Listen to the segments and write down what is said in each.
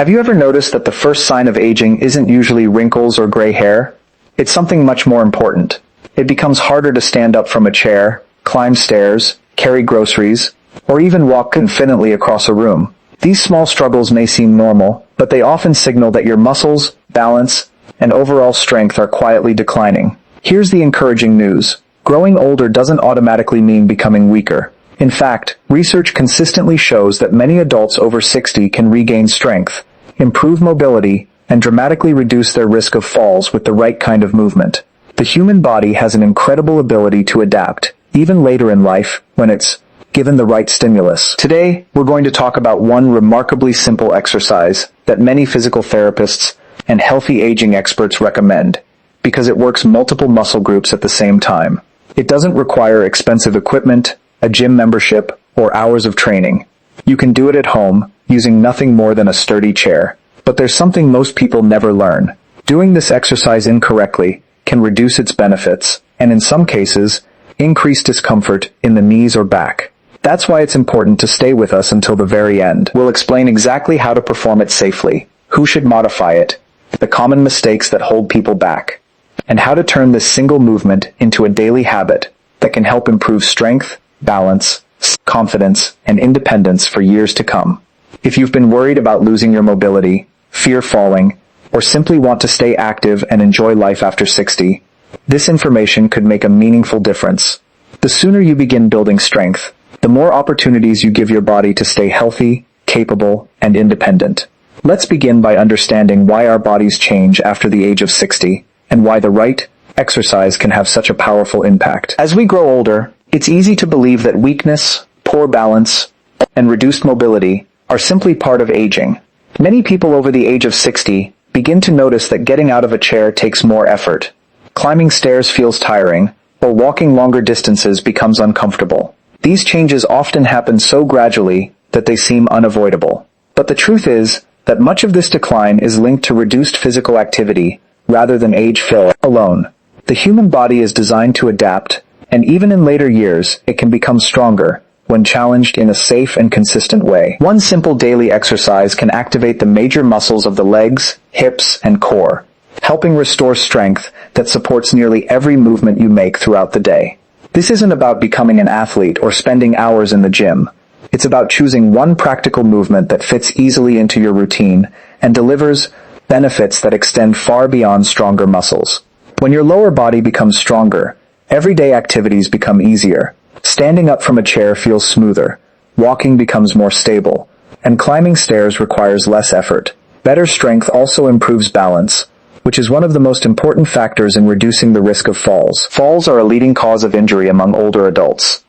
Have you ever noticed that the first sign of aging isn't usually wrinkles or gray hair? It's something much more important. It becomes harder to stand up from a chair, climb stairs, carry groceries, or even walk confidently across a room. These small struggles may seem normal, but they often signal that your muscles, balance, and overall strength are quietly declining. Here's the encouraging news. Growing older doesn't automatically mean becoming weaker. In fact, research consistently shows that many adults over 60 can regain strength, improve mobility, and dramatically reduce their risk of falls with the right kind of movement. The human body has an incredible ability to adapt, even later in life, when it's given the right stimulus. Today, we're going to talk about one remarkably simple exercise that many physical therapists and healthy aging experts recommend, because it works multiple muscle groups at the same time. It doesn't require expensive equipment, a gym membership, or hours of training. You can do it at home, using nothing more than a sturdy chair. But there's something most people never learn. Doing this exercise incorrectly can reduce its benefits, and in some cases, increase discomfort in the knees or back. That's why it's important to stay with us until the very end. We'll explain exactly how to perform it safely, who should modify it, the common mistakes that hold people back, and how to turn this single movement into a daily habit that can help improve strength, balance, confidence, and independence for years to come. If you've been worried about losing your mobility, fear falling, or simply want to stay active and enjoy life after 60, this information could make a meaningful difference. The sooner you begin building strength, the more opportunities you give your body to stay healthy, capable, and independent. Let's begin by understanding why our bodies change after the age of 60, and why the right exercise can have such a powerful impact. As we grow older, it's easy to believe that weakness, poor balance, and reduced mobility are simply part of aging. Many people over the age of 60 begin to notice that getting out of a chair takes more effort. Climbing stairs feels tiring, or walking longer distances becomes uncomfortable. These changes often happen so gradually that they seem unavoidable. But the truth is that much of this decline is linked to reduced physical activity rather than age alone. The human body is designed to adapt, and even in later years, it can become stronger when challenged in a safe and consistent way. One simple daily exercise can activate the major muscles of the legs, hips, and core, helping restore strength that supports nearly every movement you make throughout the day. This isn't about becoming an athlete or spending hours in the gym. It's about choosing one practical movement that fits easily into your routine and delivers benefits that extend far beyond stronger muscles. When your lower body becomes stronger, everyday activities become easier. Standing up from a chair feels smoother, walking becomes more stable, and climbing stairs requires less effort. Better strength also improves balance, which is one of the most important factors in reducing the risk of falls. Falls are a leading cause of injury among older adults,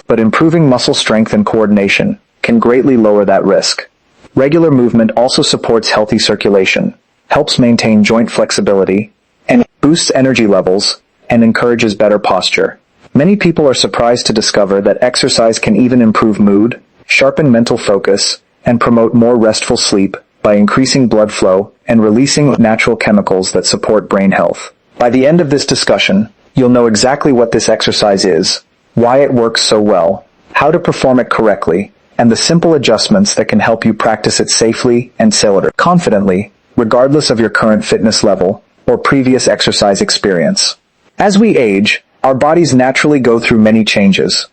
but improving muscle strength and coordination can greatly lower that risk. Regular movement also supports healthy circulation, helps maintain joint flexibility, and boosts energy levels and encourages better posture. Many people are surprised to discover that exercise can even improve mood, sharpen mental focus, and promote more restful sleep by increasing blood flow and releasing natural chemicals that support brain health. By the end of this discussion, you'll know exactly what this exercise is, why it works so well, how to perform it correctly, and the simple adjustments that can help you practice it safely and confidently, regardless of your current fitness level or previous exercise experience. As we age, our bodies naturally go through many changes.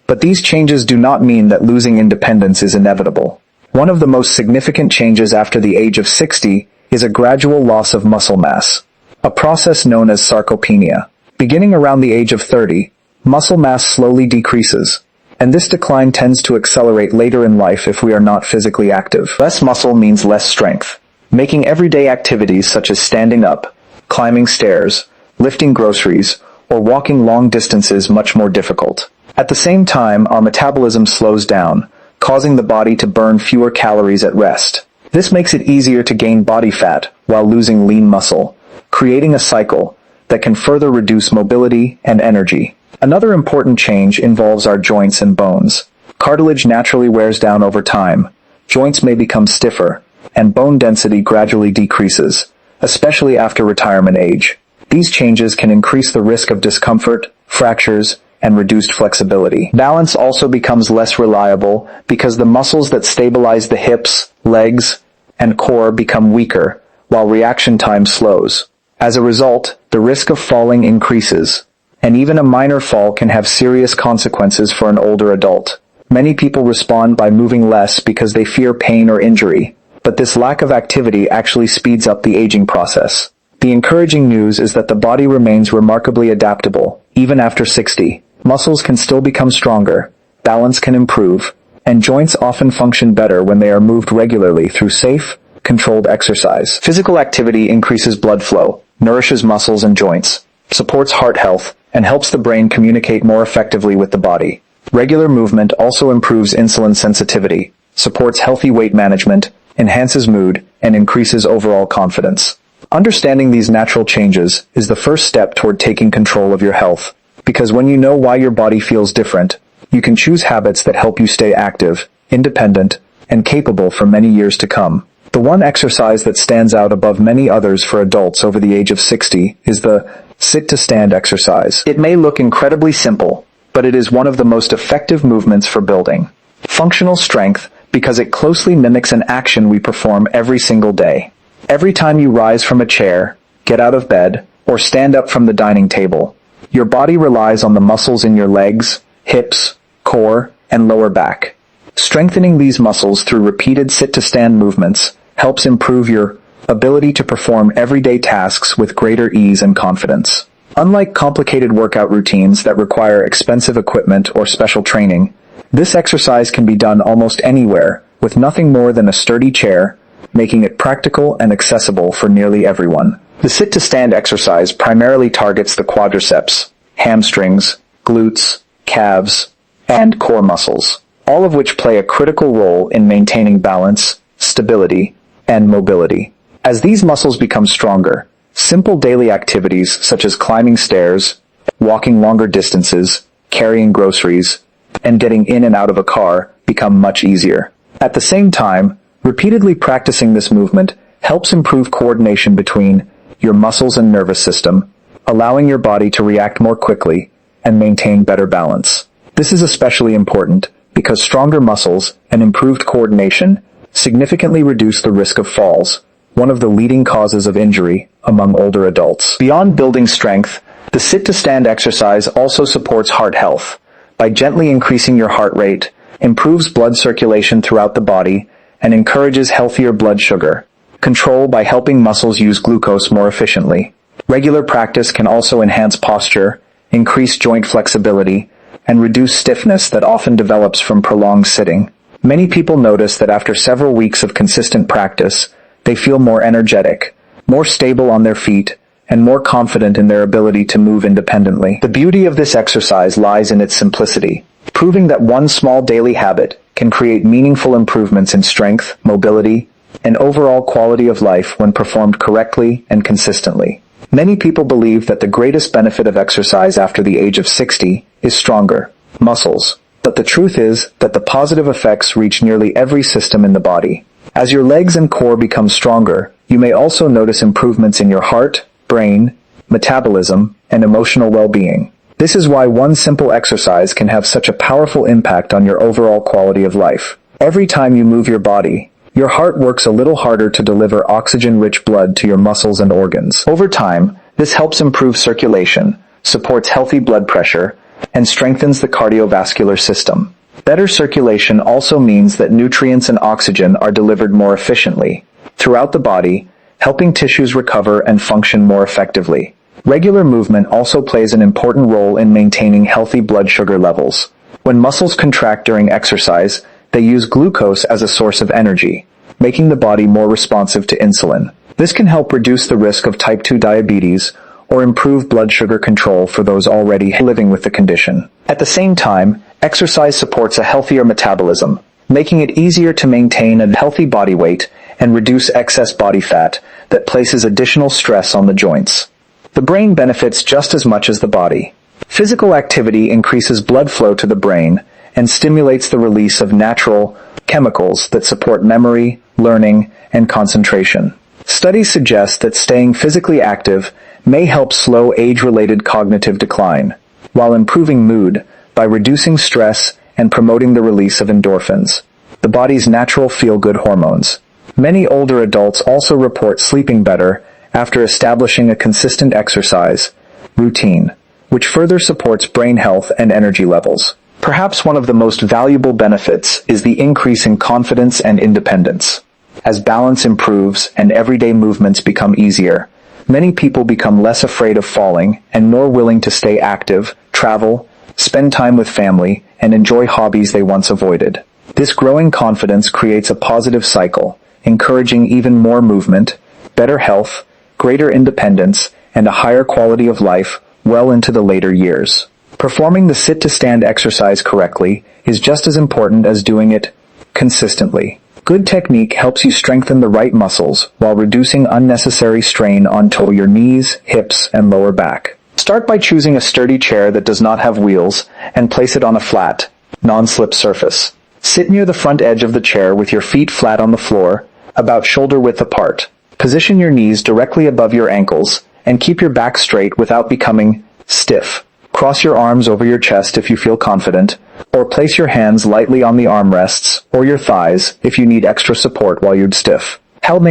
But these changes do not mean that losing independence is inevitable. One of the most significant changes after the age of 60 is a gradual loss of muscle mass, a process known as sarcopenia. Beginning around the age of 30, muscle mass slowly decreases, and this decline tends to accelerate later in life if we are not physically active. Less muscle means less strength, making everyday activities such as standing up, climbing stairs, lifting groceries, or walking long distances much more difficult. At the same time, our metabolism slows down, causing the body to burn fewer calories at rest. This makes it easier to gain body fat while losing lean muscle, creating a cycle that can further reduce mobility and energy. Another important change involves our joints and bones. Cartilage naturally wears down over time, joints may become stiffer, and bone density gradually decreases, especially after retirement age. These changes can increase the risk of discomfort, fractures, and reduced flexibility. Balance also becomes less reliable because the muscles that stabilize the hips, legs, and core become weaker, while reaction time slows. As a result, the risk of falling increases, and even a minor fall can have serious consequences for an older adult. Many people respond by moving less because they fear pain or injury, but this lack of activity actually speeds up the aging process. The encouraging news is that the body remains remarkably adaptable, even after 60. Muscles can still become stronger, balance can improve, and joints often function better when they are moved regularly through safe, controlled exercise. Physical activity increases blood flow, nourishes muscles and joints, supports heart health, and helps the brain communicate more effectively with the body. Regular movement also improves insulin sensitivity, supports healthy weight management, enhances mood, and increases overall confidence. Understanding these natural changes is the first step toward taking control of your health, because when you know why your body feels different, you can choose habits that help you stay active, independent, and capable for many years to come. The one exercise that stands out above many others for adults over the age of 60 is the sit-to-stand exercise. It may look incredibly simple, but it is one of the most effective movements for building functional strength because it closely mimics an action we perform every single day. Every time you rise from a chair, get out of bed, or stand up from the dining table, your body relies on the muscles in your legs, hips, core, and lower back. Strengthening these muscles through repeated sit-to-stand movements helps improve your ability to perform everyday tasks with greater ease and confidence. Unlike complicated workout routines that require expensive equipment or special training, this exercise can be done almost anywhere with nothing more than a sturdy chair, making it practical and accessible for nearly everyone. The sit-to-stand exercise primarily targets the quadriceps, hamstrings, glutes, calves, and core muscles, all of which play a critical role in maintaining balance, stability, and mobility. As these muscles become stronger, simple daily activities such as climbing stairs, walking longer distances, carrying groceries, and getting in and out of a car become much easier. At the same time, repeatedly practicing this movement helps improve coordination between your muscles and nervous system, allowing your body to react more quickly and maintain better balance. This is especially important because stronger muscles and improved coordination significantly reduce the risk of falls, one of the leading causes of injury among older adults. Beyond building strength, the sit-to-stand exercise also supports heart health by gently increasing your heart rate, improves blood circulation throughout the body, and encourages healthier blood sugar control by helping muscles use glucose more efficiently. Regular practice can also enhance posture, increase joint flexibility, and reduce stiffness that often develops from prolonged sitting. Many people notice that after several weeks of consistent practice, they feel more energetic, more stable on their feet, and more confident in their ability to move independently. The beauty of this exercise lies in its simplicity, proving that one small daily habit can create meaningful improvements in strength, mobility, and overall quality of life when performed correctly and consistently. Many people believe that the greatest benefit of exercise after the age of 60 is stronger muscles, but the truth is that the positive effects reach nearly every system in the body. As your legs and core become stronger, you may also notice improvements in your heart, brain, metabolism, and emotional well-being. This is why one simple exercise can have such a powerful impact on your overall quality of life. Every time you move your body, your heart works a little harder to deliver oxygen-rich blood to your muscles and organs. Over time, this helps improve circulation, supports healthy blood pressure, and strengthens the cardiovascular system. Better circulation also means that nutrients and oxygen are delivered more efficiently throughout the body, helping tissues recover and function more effectively. Regular movement also plays an important role in maintaining healthy blood sugar levels. When muscles contract during exercise, they use glucose as a source of energy, making the body more responsive to insulin. This can help reduce the risk of type 2 diabetes or improve blood sugar control for those already living with the condition. At the same time, exercise supports a healthier metabolism, making it easier to maintain a healthy body weight and reduce excess body fat that places additional stress on the joints. The brain benefits just as much as the body. Physical activity increases blood flow to the brain and stimulates the release of natural chemicals that support memory, learning, and concentration. Studies suggest that staying physically active may help slow age-related cognitive decline, while improving mood by reducing stress and promoting the release of endorphins, the body's natural feel-good hormones. Many older adults also report sleeping better after establishing a consistent exercise routine, which further supports brain health and energy levels. Perhaps one of the most valuable benefits is the increase in confidence and independence. As balance improves and everyday movements become easier, many people become less afraid of falling and more willing to stay active, travel, spend time with family, and enjoy hobbies they once avoided. This growing confidence creates a positive cycle, encouraging even more movement, better health, greater independence, and a higher quality of life well into the later years. Performing the sit-to-stand exercise correctly is just as important as doing it consistently. Good technique helps you strengthen the right muscles while reducing unnecessary strain onto your knees, hips, and lower back. Start by choosing a sturdy chair that does not have wheels and place it on a flat, non-slip surface. Sit near the front edge of the chair with your feet flat on the floor, about shoulder width apart. Position your knees directly above your ankles and keep your back straight without becoming stiff. Cross your arms over your chest if you feel confident, or place your hands lightly on the armrests or your thighs if you need extra support while you're stiff.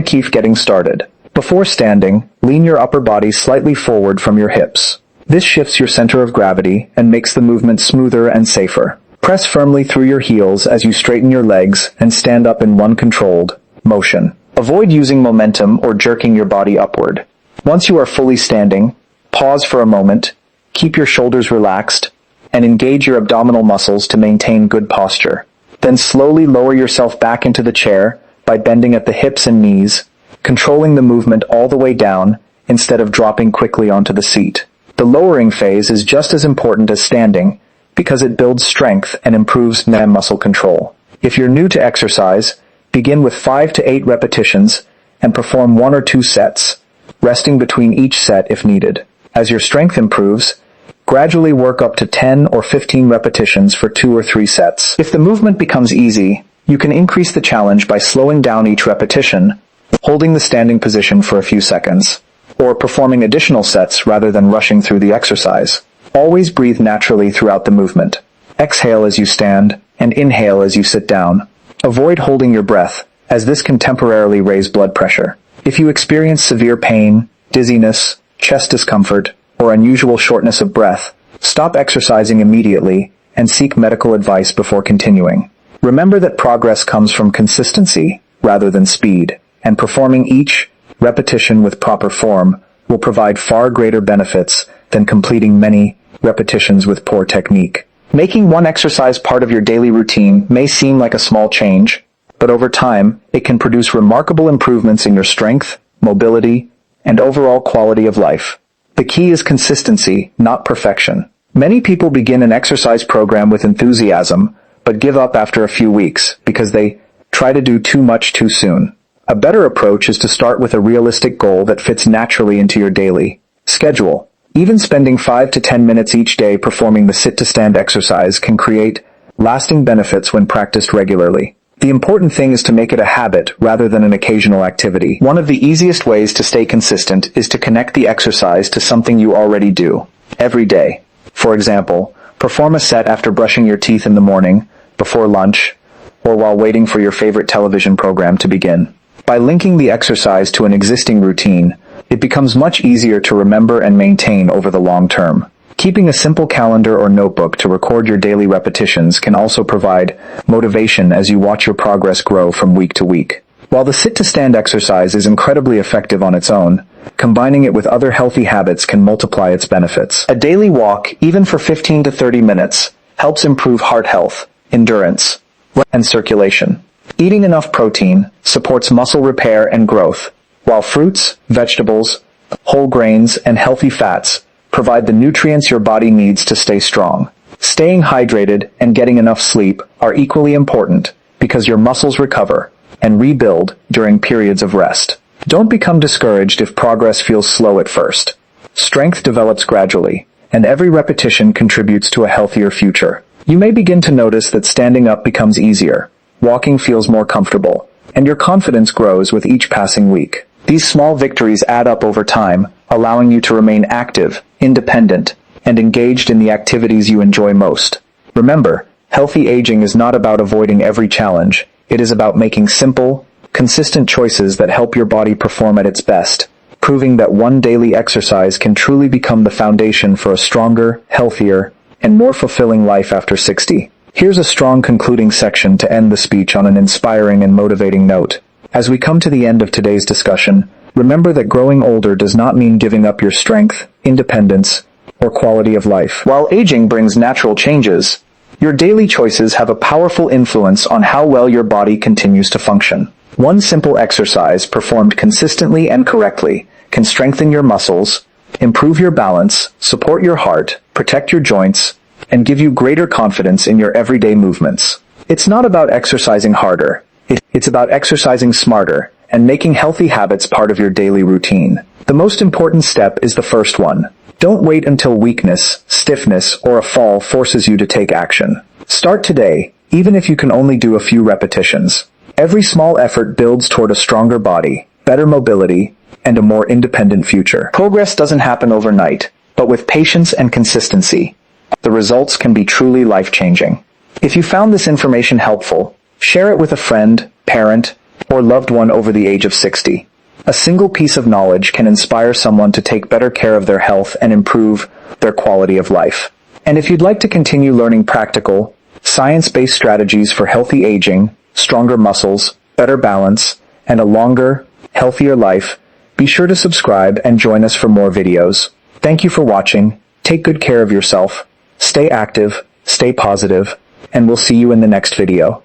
Keep getting started. Before standing, lean your upper body slightly forward from your hips. This shifts your center of gravity and makes the movement smoother and safer. Press firmly through your heels as you straighten your legs and stand up in one controlled motion. Avoid using momentum or jerking your body upward. Once you are fully standing, pause for a moment, keep your shoulders relaxed, and engage your abdominal muscles to maintain good posture. Then slowly lower yourself back into the chair by bending at the hips and knees, controlling the movement all the way down instead of dropping quickly onto the seat. The lowering phase is just as important as standing because it builds strength and improves muscle control. If you're new to exercise, begin with 5 to 8 repetitions and perform 1 or 2 sets, resting between each set if needed. As your strength improves, gradually work up to 10 or 15 repetitions for 2 or 3 sets. If the movement becomes easy, you can increase the challenge by slowing down each repetition, holding the standing position for a few seconds, or performing additional sets rather than rushing through the exercise. Always breathe naturally throughout the movement. Exhale as you stand, and inhale as you sit down. Avoid holding your breath, as this can temporarily raise blood pressure. If you experience severe pain, dizziness, chest discomfort, or unusual shortness of breath, stop exercising immediately and seek medical advice before continuing. Remember that progress comes from consistency rather than speed, and performing each repetition with proper form will provide far greater benefits than completing many repetitions with poor technique. Making one exercise part of your daily routine may seem like a small change, but over time, it can produce remarkable improvements in your strength, mobility, and overall quality of life. The key is consistency, not perfection. Many people begin an exercise program with enthusiasm, but give up after a few weeks because they try to do too much too soon. A better approach is to start with a realistic goal that fits naturally into your daily schedule. Even spending 5 to 10 minutes each day performing the sit-to-stand exercise can create lasting benefits when practiced regularly. The important thing is to make it a habit rather than an occasional activity. One of the easiest ways to stay consistent is to connect the exercise to something you already do every day. For example, perform a set after brushing your teeth in the morning, before lunch, or while waiting for your favorite television program to begin. By linking the exercise to an existing routine, it becomes much easier to remember and maintain over the long term. Keeping a simple calendar or notebook to record your daily repetitions can also provide motivation as you watch your progress grow from week to week. While the sit-to-stand exercise is incredibly effective on its own, combining it with other healthy habits can multiply its benefits. A daily walk, even for 15 to 30 minutes, helps improve heart health, endurance, and circulation. Eating enough protein supports muscle repair and growth, while fruits, vegetables, whole grains, and healthy fats provide the nutrients your body needs to stay strong. Staying hydrated and getting enough sleep are equally important because your muscles recover and rebuild during periods of rest. Don't become discouraged if progress feels slow at first. Strength develops gradually, and every repetition contributes to a healthier future. You may begin to notice that standing up becomes easier, walking feels more comfortable, and your confidence grows with each passing week. These small victories add up over time, allowing you to remain active, independent, and engaged in the activities you enjoy most. Remember, healthy aging is not about avoiding every challenge. It is about making simple, consistent choices that help your body perform at its best, proving that one daily exercise can truly become the foundation for a stronger, healthier, and more fulfilling life after 60. Here's a strong concluding section to end the speech on an inspiring and motivating note. As we come to the end of today's discussion, remember that growing older does not mean giving up your strength, independence, or quality of life. While aging brings natural changes, your daily choices have a powerful influence on how well your body continues to function. One simple exercise performed consistently and correctly can strengthen your muscles, improve your balance, support your heart, protect your joints, and give you greater confidence in your everyday movements. It's not about exercising harder. It's about exercising smarter and making healthy habits part of your daily routine. The most important step is the first one. Don't wait until weakness, stiffness, or a fall forces you to take action. Start today, even if you can only do a few repetitions. Every small effort builds toward a stronger body, better mobility, and a more independent future. Progress doesn't happen overnight, but with patience and consistency, the results can be truly life-changing. If you found this information helpful, share it with a friend, parent, or loved one over the age of 60. A single piece of knowledge can inspire someone to take better care of their health and improve their quality of life. And if you'd like to continue learning practical, science-based strategies for healthy aging, stronger muscles, better balance, and a longer, healthier life, be sure to subscribe and join us for more videos. Thank you for watching, take good care of yourself, stay active, stay positive, and we'll see you in the next video.